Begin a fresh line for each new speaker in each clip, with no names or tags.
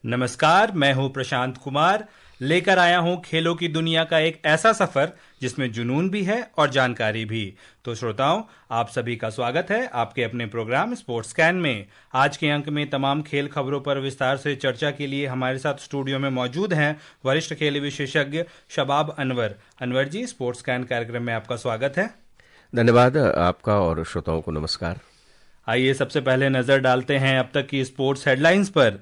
नमस्कार, मैं हूं प्रशांत कुमार। लेकर आया हूं खेलों की दुनिया का एक ऐसा सफर जिसमें जुनून भी है और जानकारी भी। तो श्रोताओं, आप सभी का स्वागत है आपके अपने प्रोग्राम स्पोर्ट्स स्कैन में। आज के अंक में तमाम खेल खबरों पर विस्तार से चर्चा के लिए हमारे साथ स्टूडियो में मौजूद हैं वरिष्ठ खेल विशेषज्ञ शबाब अनवर। अनवर जी, स्पोर्ट्स स्कैन कार्यक्रम में आपका स्वागत है।
धन्यवाद आपका और श्रोताओं को नमस्कार।
आइए सबसे पहले नजर डालते हैं अब तक की स्पोर्ट्स हेडलाइंस पर।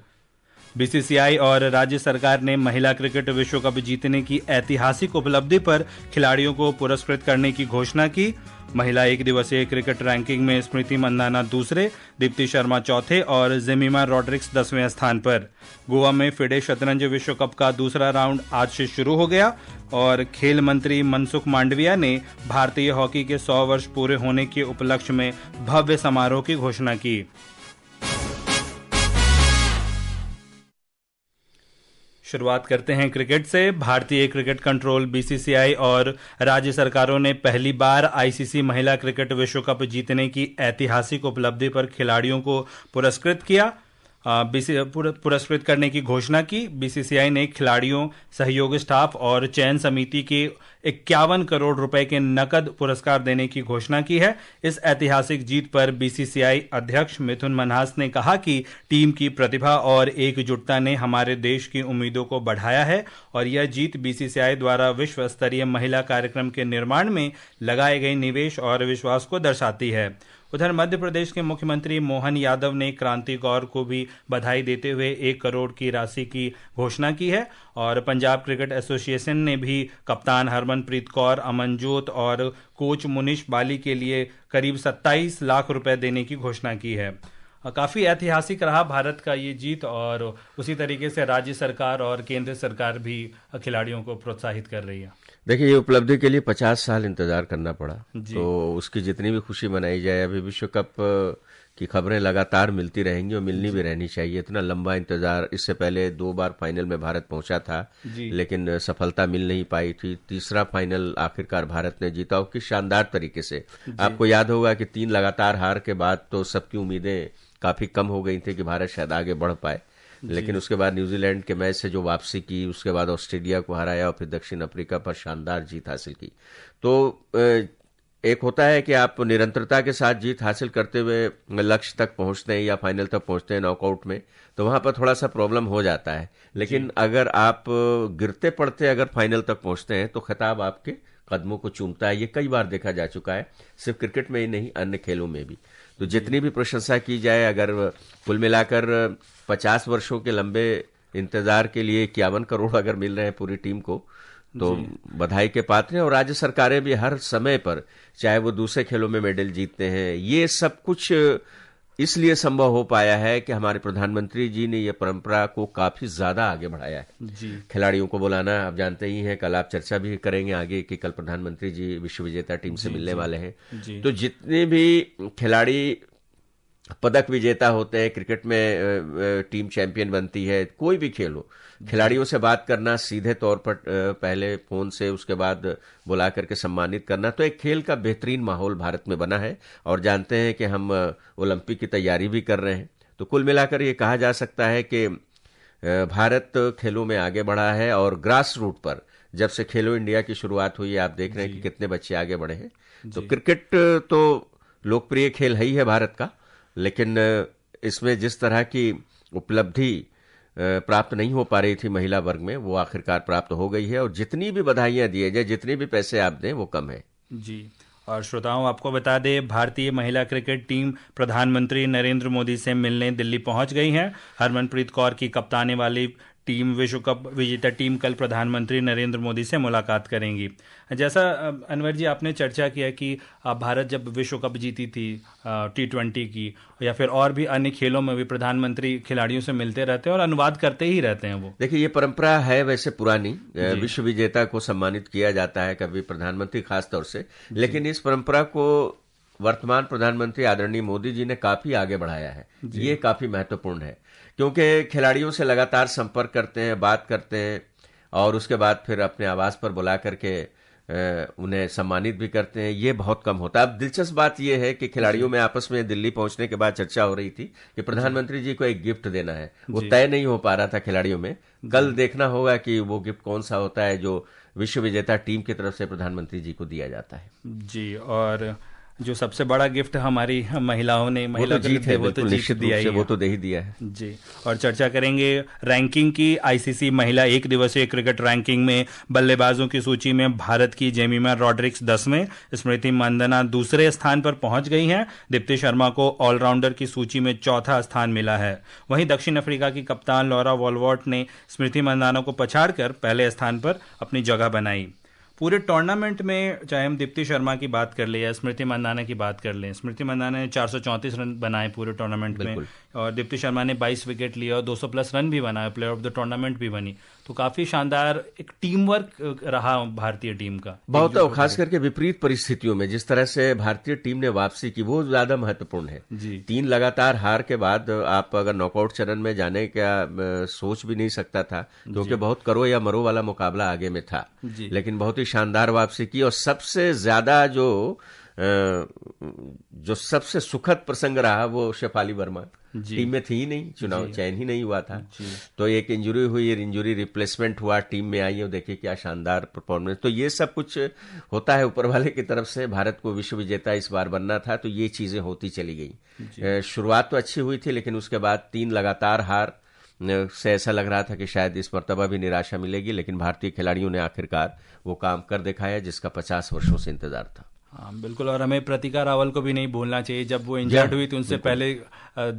बीसीसीआई और राज्य सरकार ने महिला क्रिकेट विश्व कप जीतने की ऐतिहासिक उपलब्धि पर खिलाड़ियों को पुरस्कृत करने की घोषणा की। महिला एक दिवसीय क्रिकेट रैंकिंग में स्मृति मंदाना दूसरे, दीप्ति शर्मा चौथे और जेमिमा रॉड्रिक्स 10वें स्थान पर। गोवा में फिडे शतरंज विश्व कप का दूसरा राउंड आज से शुरू हो गया और खेल मंत्री मनसुख मांडविया ने भारतीय हॉकी के 100 वर्ष पूरे होने के उपलक्ष्य में भव्य समारोह की घोषणा की। शुरुआत करते हैं क्रिकेट से। भारतीय क्रिकेट कंट्रोल बीसीसीआई और राज्य सरकारों ने पहली बार आईसीसी महिला क्रिकेट विश्व कप जीतने की ऐतिहासिक उपलब्धि पर खिलाड़ियों को पुरस्कृत किया। पुरस्कृत करने की घोषणा की। बीसीसीआई ने खिलाड़ियों, सहयोगी स्टाफ और चयन समिति के 51 करोड़ रुपए के नकद पुरस्कार देने की घोषणा की है। इस ऐतिहासिक जीत पर बीसीसीआई अध्यक्ष मिथुन मन्हास ने कहा कि टीम की प्रतिभा और एकजुटता ने हमारे देश की उम्मीदों को बढ़ाया है और यह जीत बीसीसीआई द्वारा विश्व स्तरीय महिला कार्यक्रम के निर्माण में लगाए गए निवेश और विश्वास को दर्शाती है। उधर मध्य प्रदेश के मुख्यमंत्री मोहन यादव ने क्रांति कौर को भी बधाई देते हुए 1 करोड़ की राशि की घोषणा की है और पंजाब क्रिकेट एसोसिएशन ने भी कप्तान हरमनप्रीत कौर, अमनजोत और कोच मुनीश बाली के लिए करीब 27 लाख रुपए देने की घोषणा की है। काफ़ी ऐतिहासिक रहा भारत का ये जीत और उसी तरीके से राज्य सरकार और केंद्र सरकार भी खिलाड़ियों को प्रोत्साहित कर रही है।
देखिए, ये उपलब्धि के लिए 50 साल इंतजार करना पड़ा, तो उसकी जितनी भी खुशी मनाई जाए। अभी विश्व कप की खबरें लगातार मिलती रहेंगी और मिलनी भी रहनी चाहिए। इतना लंबा इंतजार, इससे पहले 2 बार फाइनल में भारत पहुंचा था लेकिन सफलता मिल नहीं पाई थी। तीसरा फाइनल आखिरकार भारत ने जीता और किस शानदार तरीके से। आपको याद होगा कि 3 लगातार हार के बाद तो सबकी उम्मीदें काफी कम हो गई थी कि भारत शायद आगे बढ़ पाए, लेकिन उसके बाद न्यूजीलैंड के मैच से जो वापसी की, उसके बाद ऑस्ट्रेलिया को हराया और फिर दक्षिण अफ्रीका पर शानदार जीत हासिल की। तो एक होता है कि आप निरंतरता के साथ जीत हासिल करते हुए लक्ष्य तक पहुंचते हैं या फाइनल तक पहुंचते हैं नॉकआउट में, तो वहां पर थोड़ा सा प्रॉब्लम हो जाता है। लेकिन अगर आप गिरते पड़ते अगर फाइनल तक पहुंचते हैं तो खिताब आपके कदमों को चूमता है। ये कई बार देखा जा चुका है, सिर्फ क्रिकेट में ही नहीं, अन्य खेलों में भी। तो जितनी भी प्रशंसा की जाए, अगर कुल मिलाकर 50 वर्षों के लंबे इंतजार के लिए 51 करोड़ अगर मिल रहे हैं पूरी टीम को, तो बधाई के पात्र हैं। और राज्य सरकारें भी हर समय पर, चाहे वो दूसरे खेलों में मेडल जीतते हैं, ये सब कुछ इसलिए संभव हो पाया है कि हमारे प्रधानमंत्री जी ने ये परंपरा को काफी ज्यादा आगे बढ़ाया है। खिलाड़ियों को बुलाना, आप जानते ही हैं, कल आप चर्चा भी करेंगे आगे कि कल प्रधानमंत्री जी विश्व विजेता टीम से मिलने वाले हैं। तो जितने भी खिलाड़ी पदक विजेता होते हैं, क्रिकेट में टीम चैंपियन बनती है, कोई भी खेल हो, खिलाड़ियों से बात करना सीधे तौर पर, पहले फोन से, उसके बाद बुला करके सम्मानित करना, तो एक खेल का बेहतरीन माहौल भारत में बना है। और जानते हैं कि हम ओलंपिक की तैयारी भी कर रहे हैं। तो कुल मिलाकर ये कहा जा सकता है कि भारत खेलों में आगे बढ़ा है और ग्रास रूट पर जब से खेलो इंडिया की शुरुआत हुई है, आप देख रहे हैं कि कितने बच्चे आगे बढ़े हैं। तो क्रिकेट तो लोकप्रिय खेल है ही है भारत का, लेकिन इसमें जिस तरह की उपलब्धि प्राप्त नहीं हो पा रही थी महिला वर्ग में, वो आखिरकार प्राप्त हो गई है। और जितनी भी बधाइयां दिए जाए, जितने भी पैसे आप दें, वो कम है।
जी। और श्रोताओं, आपको बता दें, भारतीय महिला क्रिकेट टीम प्रधानमंत्री नरेंद्र मोदी से मिलने दिल्ली पहुंच गई है। हरमनप्रीत कौर की कप्तानी वाली टीम, विश्व कप विजेता टीम, कल प्रधानमंत्री नरेंद्र मोदी से मुलाकात करेंगी। जैसा अनवर जी आपने चर्चा किया कि भारत जब विश्व कप जीती थी T20 की, या फिर और भी अन्य खेलों में भी प्रधानमंत्री खिलाड़ियों से मिलते रहते हैं और अनुवाद करते ही रहते हैं। वो
देखिए, ये परंपरा है वैसे पुरानी, विश्व विजेता को सम्मानित किया जाता है कभी प्रधानमंत्री खास तौर से, लेकिन इस परंपरा को वर्तमान प्रधानमंत्री आदरणीय मोदी जी ने काफी आगे बढ़ाया है। ये काफी महत्वपूर्ण है क्योंकि खिलाड़ियों से लगातार संपर्क करते हैं, बात करते हैं और उसके बाद फिर अपने आवास पर बुला करके उन्हें सम्मानित भी करते हैं, ये बहुत कम होता है। अब दिलचस्प बात यह है कि खिलाड़ियों में आपस में दिल्ली पहुंचने के बाद चर्चा हो रही थी कि प्रधानमंत्री जी को एक गिफ्ट देना है, वो तय नहीं हो पा रहा था खिलाड़ियों में। कल देखना होगा कि वो गिफ्ट कौन सा होता है जो विश्व विजेता टीम की तरफ से प्रधानमंत्री जी को दिया जाता है।
जी, और जो सबसे बड़ा गिफ्ट हमारी महिलाओं ने महिला
जीत है,
वो तो
निश्चित
दिया
रूप से वो तो दे ही दिया है।
जी, और चर्चा करेंगे रैंकिंग की। आईसीसी महिला एक दिवसीय क्रिकेट रैंकिंग में बल्लेबाजों की सूची में भारत की जेमिमा रॉड्रिक्स 10वें, स्मृति मंदाना दूसरे स्थान पर पहुंच गई हैं। दीप्ति शर्मा को ऑलराउंडर की सूची में चौथा स्थान मिला है। वहीं दक्षिण अफ्रीका की कप्तान लॉरा वॉलवॉट ने स्मृति मंदाना को पछाड़कर पहले स्थान पर अपनी जगह बनाई। पूरे टूर्नामेंट में चाहे हम दीप्ति शर्मा की बात कर ले या स्मृति मंदाना की बात कर लें, स्मृति मंदाना ने 434 रन बनाए पूरे टूर्नामेंट में, और दीप्ति शर्मा ने 22 विकेट लिए और 200 प्लस रन भी बनाए, प्लेयर ऑफ द टूर्नामेंट भी बनी। तो काफी शानदार एक टीम वर्क रहा भारतीय टीम का
बहुत, खास करके विपरीत परिस्थितियों में जिस तरह से भारतीय टीम ने वापसी की वो ज्यादा महत्वपूर्ण है। 3 लगातार हार के बाद आप अगर नॉकआउट चरण में जाने का सोच भी नहीं सकता था, क्योंकि बहुत करो या मरो वाला मुकाबला आगे में था, लेकिन बहुत ही शानदार वापसी की। और सबसे ज्यादा जो सबसे सुखद प्रसंग रहा वो शेफाली वर्मा टीम में थी ही नहीं, चुनाव चयन ही नहीं हुआ था, तो एक इंजरी हुई, इंजरी रिप्लेसमेंट हुआ, टीम में आई और देखिए क्या शानदार परफॉर्मेंस। तो ये सब कुछ होता है ऊपर वाले की तरफ से। भारत को विश्व विजेता इस बार बनना था, तो ये चीजें होती चली गई। शुरुआत तो अच्छी हुई थी, लेकिन उसके बाद 3 लगातार हार से ऐसा लग रहा था कि शायद इस मर्तबा भी निराशा मिलेगी, लेकिन भारतीय खिलाड़ियों ने आखिरकार वो काम कर दिखाया जिसका 50 वर्षों से इंतजार था।
हाँ बिल्कुल, और हमें प्रतिका रावल को भी नहीं भूलना चाहिए। जब वो इंजर्ड हुई तो उनसे पहले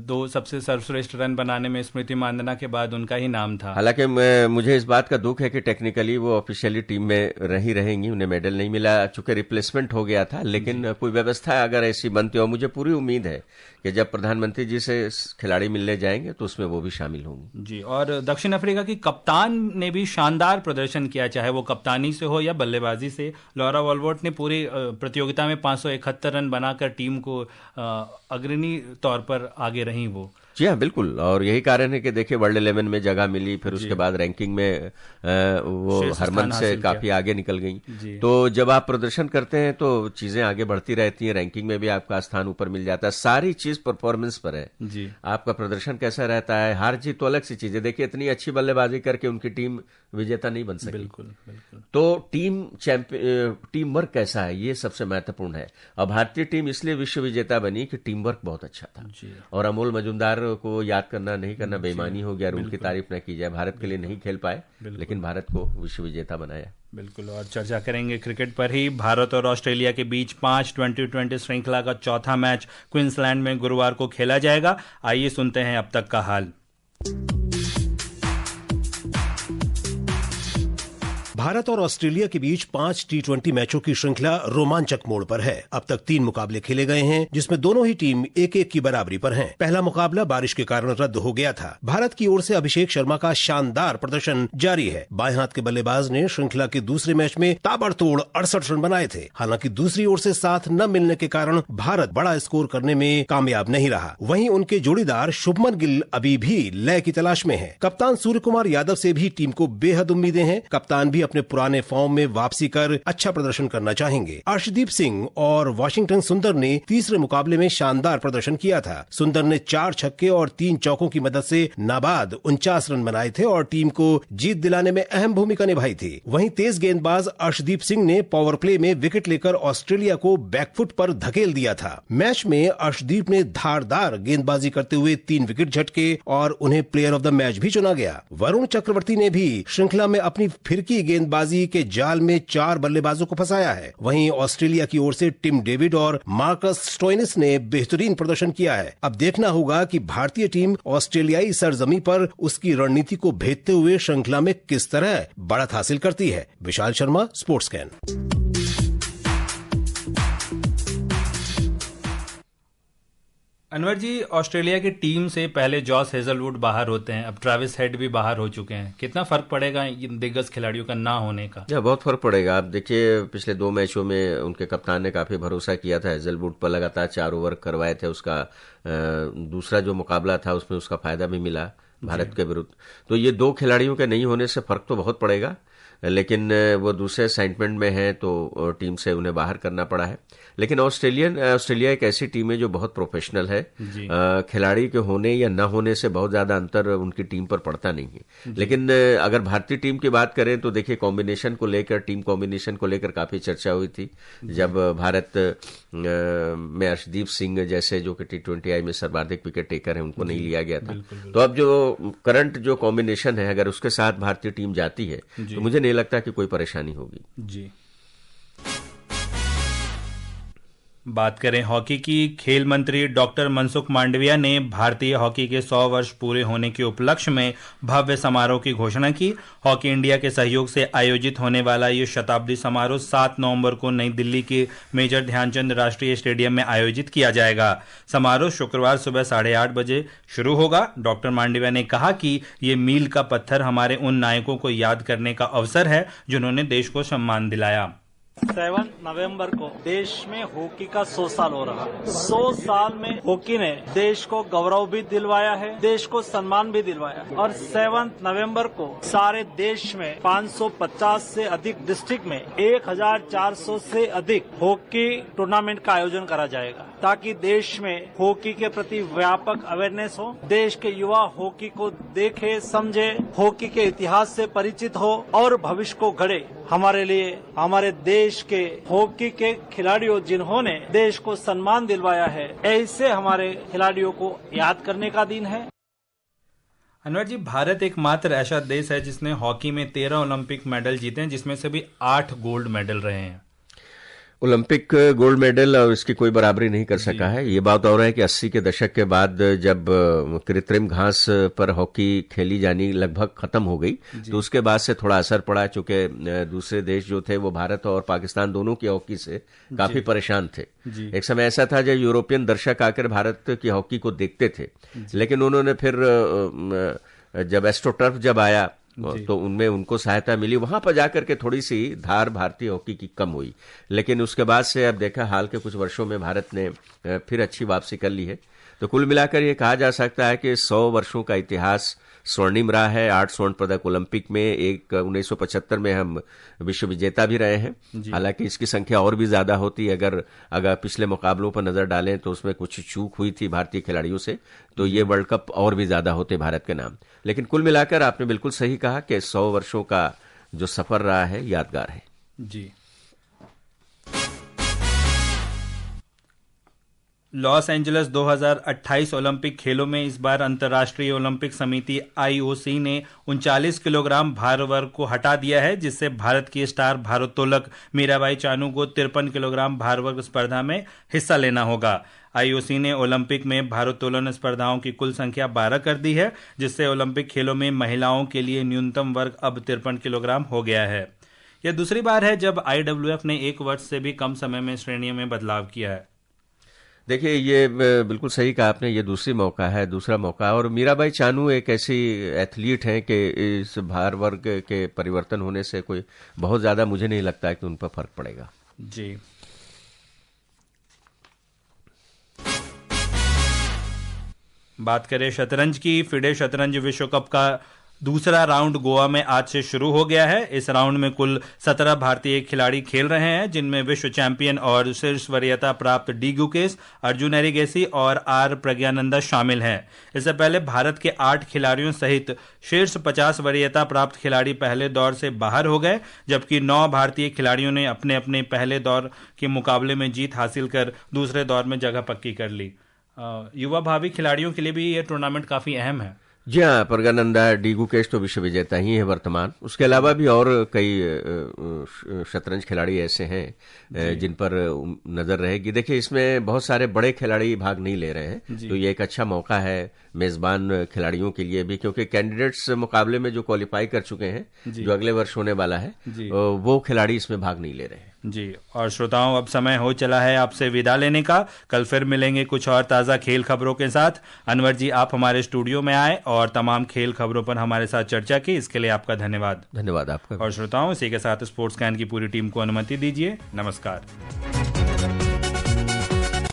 2 सबसे सर्वश्रेष्ठ रन बनाने में स्मृति मंदाना के बाद उनका ही नाम था।
हालांकि मुझे इस बात का दुख है कि टेक्निकली वो ऑफिशियली टीम में रहेंगी, उन्हें मेडल नहीं मिला, चूंकि रिप्लेसमेंट हो गया था, लेकिन कोई व्यवस्था अगर ऐसी बनती हो, मुझे पूरी उम्मीद है कि जब प्रधानमंत्री जी से खिलाड़ी मिलने जाएंगे तो उसमें वो भी शामिल होंगी।
जी, और दक्षिण अफ्रीका की कप्तान ने भी शानदार प्रदर्शन किया, चाहे वो कप्तानी से हो या बल्लेबाजी से। लॉरा वॉलवॉट ने पूरी प्रतियोगिता में 571 रन बनाकर टीम को अग्रणी तौर पर आगे रही वो।
जी हाँ, बिल्कुल, और यही कारण है कि देखिए वर्ल्ड 11 में जगह मिली, फिर उसके बाद रैंकिंग में वो हरमन से काफी आगे निकल गई। तो जब आप प्रदर्शन करते हैं तो चीजें आगे बढ़ती रहती हैं, रैंकिंग में भी आपका स्थान ऊपर मिल जाता है। सारी चीज परफॉर्मेंस पर है जी। आपका प्रदर्शन कैसा रहता है, हार जीत तो अलग सी चीज है। देखिए इतनी अच्छी बल्लेबाजी करके उनकी टीम विजेता नहीं बन सकी।
बिल्कुल।
तो टीम वर्क कैसा है, ये सबसे महत्वपूर्ण है। और भारतीय टीम इसलिए विश्व विजेता बनी कि टीम वर्क बहुत अच्छा था। और अमोल मजुमदार को याद करना नहीं करना बेईमानी हो गया, उनकी तारीफ न की जाए। भारत के लिए नहीं खेल पाए, लेकिन भारत को विश्व विजेता बनाया।
बिल्कुल, और चर्चा करेंगे क्रिकेट पर ही। भारत और ऑस्ट्रेलिया के बीच 5 T20 श्रृंखला का चौथा मैच क्वींसलैंड में गुरुवार को खेला जाएगा। आइए सुनते हैं अब तक का हाल।
भारत और ऑस्ट्रेलिया के बीच 5 T20 मैचों की श्रृंखला रोमांचक मोड़ पर है। अब तक 3 मुकाबले खेले गए हैं, जिसमें दोनों ही टीम 1-1 की बराबरी पर हैं। पहला मुकाबला बारिश के कारण रद्द हो गया था। भारत की ओर से अभिषेक शर्मा का शानदार प्रदर्शन जारी है। बाएं हाथ के बल्लेबाज ने श्रृंखला के दूसरे मैच में ताबड़तोड़ 68 रन बनाए थे। हालांकि दूसरी ओर से साथ न मिलने के कारण भारत बड़ा स्कोर करने में कामयाब नहीं रहा। वहीं उनके जोड़ीदार शुभमन गिल अभी भी लय की तलाश में है। कप्तान सूर्य कुमार यादव से भी टीम को बेहद उम्मीदें हैं। कप्तान भी अपने पुराने फॉर्म में वापसी कर अच्छा प्रदर्शन करना चाहेंगे। अर्शदीप सिंह और वाशिंगटन सुंदर ने तीसरे मुकाबले में शानदार प्रदर्शन किया था। सुंदर ने 4 छक्के और 3 चौकों की मदद से नाबाद 49 रन बनाए थे और टीम को जीत दिलाने में अहम भूमिका निभाई थी। वहीं तेज गेंदबाज अर्शदीप सिंह ने पावर प्ले में विकेट लेकर ऑस्ट्रेलिया को बैकफुट पर धकेल दिया था। मैच में अर्शदीप ने धारदार गेंदबाजी करते हुए 3 विकेट झटके और उन्हें प्लेयर ऑफ द मैच भी चुना गया। वरुण चक्रवर्ती ने भी श्रृंखला में अपनी फिरकी गेंदबाजी के जाल में 4 बल्लेबाजों को फंसाया है। वहीं ऑस्ट्रेलिया की ओर से टिम डेविड और मार्कस स्टोइनिस ने बेहतरीन प्रदर्शन किया है। अब देखना होगा कि भारतीय टीम ऑस्ट्रेलियाई सरजमी पर उसकी रणनीति को भेदते हुए श्रृंखला में किस तरह बढ़त हासिल करती है। विशाल शर्मा, स्पोर्ट्स कैन।
अनवर जी, ऑस्ट्रेलिया की टीम से पहले जॉस हेजलवुड बाहर होते हैं, अब ट्रेविस हेड भी बाहर हो चुके हैं। कितना फर्क पड़ेगा इन दिग्गज खिलाड़ियों का ना होने का?
बहुत फर्क पड़ेगा। आप देखिए पिछले 2 मैचों में उनके कप्तान ने काफी भरोसा किया था हेजलवुड पर, लगातार 4 ओवर करवाए थे। उसका दूसरा जो मुकाबला था उसमें उसका फायदा भी मिला भारत के विरुद्ध। तो ये 2 खिलाड़ियों के नहीं होने से फर्क तो बहुत पड़ेगा। लेकिन वो दूसरे असाइनमेंट में है तो टीम से उन्हें बाहर करना पड़ा है। लेकिन ऑस्ट्रेलिया एक ऐसी टीम है जो बहुत प्रोफेशनल है। खिलाड़ी के होने या न होने से बहुत ज्यादा अंतर उनकी टीम पर पड़ता नहीं है। लेकिन अगर भारतीय टीम की बात करें तो देखिए कॉम्बिनेशन को लेकर, टीम कॉम्बिनेशन को लेकर काफी चर्चा हुई थी जब भारत में अर्शदीप सिंह जैसे जो कि T20I में सर्वाधिक विकेट टेकर है उनको नहीं लिया गया था। तो अब जो करंट जो कॉम्बिनेशन है अगर उसके साथ भारतीय टीम जाती है तो मुझे नहीं लगता कि कोई परेशानी होगी।
जी, बात करें हॉकी की, खेल मंत्री डॉक्टर मनसुख मांडविया ने भारतीय हॉकी के 100 वर्ष पूरे होने के उपलक्ष्य में भव्य समारोह की घोषणा की। हॉकी इंडिया के सहयोग से आयोजित होने वाला ये शताब्दी समारोह 7 नवंबर को नई दिल्ली के मेजर ध्यानचंद राष्ट्रीय स्टेडियम में आयोजित किया जाएगा। समारोह शुक्रवार सुबह 8:30 बजे शुरू होगा। डॉक्टर मांडविया ने कहा कि ये मील का पत्थर हमारे उन नायकों को याद करने का अवसर है जिन्होंने देश को सम्मान दिलाया।
7 नवंबर को देश में हॉकी का 100 साल हो रहा है। 100 साल में हॉकी ने देश को गौरव भी दिलवाया है, देश को सम्मान भी दिलवाया है। और 7 नवंबर को सारे देश में 550 से अधिक डिस्ट्रिक्ट में 1400 से अधिक हॉकी टूर्नामेंट का आयोजन करा जाएगा ताकि देश में हॉकी के प्रति व्यापक अवेयरनेस हो, देश के युवा हॉकी को देखे समझे, हॉकी के इतिहास से परिचित हो और भविष्य को गढ़े। हमारे लिए हमारे देश के हॉकी के खिलाड़ियों जिन्होंने देश को सम्मान दिलवाया है, ऐसे हमारे खिलाड़ियों को याद करने का दिन है।
अनवर जी, भारत एकमात्र ऐसा देश है जिसने हॉकी में 13 ओलंपिक मेडल जीते हैं, जिसमें से भी 8 गोल्ड मेडल रहे हैं।
ओलंपिक गोल्ड मेडल और इसकी कोई बराबरी नहीं कर सका है। ये बात और है कि 80 के दशक के बाद जब कृत्रिम घास पर हॉकी खेली जानी लगभग खत्म हो गई तो उसके बाद से थोड़ा असर पड़ा, चूंकि दूसरे देश जो थे वो भारत और पाकिस्तान दोनों की हॉकी से काफी परेशान थे। एक समय ऐसा था जब यूरोपियन दर्शक आकर भारत की हॉकी को देखते थे, लेकिन उन्होंने फिर जब एस्ट्रोटर्फ जब आया तो उनमें उनको सहायता मिली, वहां पर जाकर के थोड़ी सी धार भारतीय हॉकी की कम हुई। लेकिन उसके बाद से अब देखा हाल के कुछ वर्षों में भारत ने फिर अच्छी वापसी कर ली है। तो कुल मिलाकर ये कहा जा सकता है कि 100 वर्षों का इतिहास स्वर्णिम रहा है। 8 स्वर्ण पदक ओलंपिक में, एक 1975 में हम विश्व विजेता भी रहे हैं। हालांकि इसकी संख्या और भी ज्यादा होती। अगर पिछले मुकाबलों पर नजर डालें तो उसमें कुछ चूक हुई थी भारतीय खिलाड़ियों से, तो ये वर्ल्ड कप और भी ज्यादा होते भारत के नाम। लेकिन कुल मिलाकर आपने बिल्कुल सही कहा कि 100 वर्षों का जो सफर रहा है यादगार है।
जी, लॉस एंजलिस 2028 ओलंपिक खेलों में इस बार अंतर्राष्ट्रीय ओलंपिक समिति IOC ने 39 किलोग्राम भार वर्ग को हटा दिया है, जिससे भारत की स्टार भारोत्तोलक मीराबाई चानू को 53 किलोग्राम भार वर्ग स्पर्धा में हिस्सा लेना होगा। IOC ने ओलंपिक में भारोत्तोलन स्पर्धाओं की कुल संख्या 12 कर दी है, जिससे ओलंपिक खेलों में महिलाओं के लिए न्यूनतम वर्ग अब 53 किलोग्राम हो गया है। यह दूसरी बार है जब IWF ने 1 वर्ष से भी कम समय में श्रेणियों में बदलाव किया है।
देखिए, ये बिल्कुल सही कहा आपने, ये दूसरा मौका है। और मीराबाई चानू एक ऐसी एथलीट हैं कि इस भार वर्ग के परिवर्तन होने से कोई बहुत ज्यादा मुझे नहीं लगता है कि उन पर फर्क पड़ेगा।
जी, बात करें शतरंज की, फिडे शतरंज विश्व कप का दूसरा राउंड गोवा में आज से शुरू हो गया है। इस राउंड में कुल 17 भारतीय खिलाड़ी खेल रहे हैं, जिनमें विश्व चैंपियन और शीर्ष वरीयता प्राप्त डी गुकेश, अर्जुन एरिगेसी और आर प्रज्ञानंदा शामिल हैं। इससे पहले भारत के 8 खिलाड़ियों सहित शीर्ष 50 वरीयता प्राप्त खिलाड़ी पहले दौर से बाहर हो गए, जबकि 9 भारतीय खिलाड़ियों ने अपने अपने पहले दौर के मुकाबले में जीत हासिल कर दूसरे दौर में जगह पक्की कर ली। युवा भावी खिलाड़ियों के लिए भी ये टूर्नामेंट काफी अहम है।
जी हाँ, प्रज्ञानंदा, डी गुकेश तो विश्व विजेता ही है वर्तमान। उसके अलावा भी और कई शतरंज खिलाड़ी ऐसे हैं जिन पर नजर रहेगी। देखिए, इसमें बहुत सारे बड़े खिलाड़ी भाग नहीं ले रहे हैं, तो ये एक अच्छा मौका है मेजबान खिलाड़ियों के लिए भी, क्योंकि कैंडिडेट्स मुकाबले में जो क्वालिफाई कर चुके हैं, जो अगले वर्ष होने वाला है, वो खिलाड़ी इसमें भाग नहीं ले रहे हैं।
जी, और श्रोताओं, अब समय हो चला है आपसे विदा लेने का। कल फिर मिलेंगे कुछ और ताज़ा खेल खबरों के साथ। अनवर जी, आप हमारे स्टूडियो में आए और तमाम खेल खबरों पर हमारे साथ चर्चा की, इसके लिए आपका धन्यवाद।
धन्यवाद आपका।
और श्रोताओं, इसी के साथ स्पोर्ट्स कैन की पूरी टीम को अनुमति दीजिए। नमस्कार।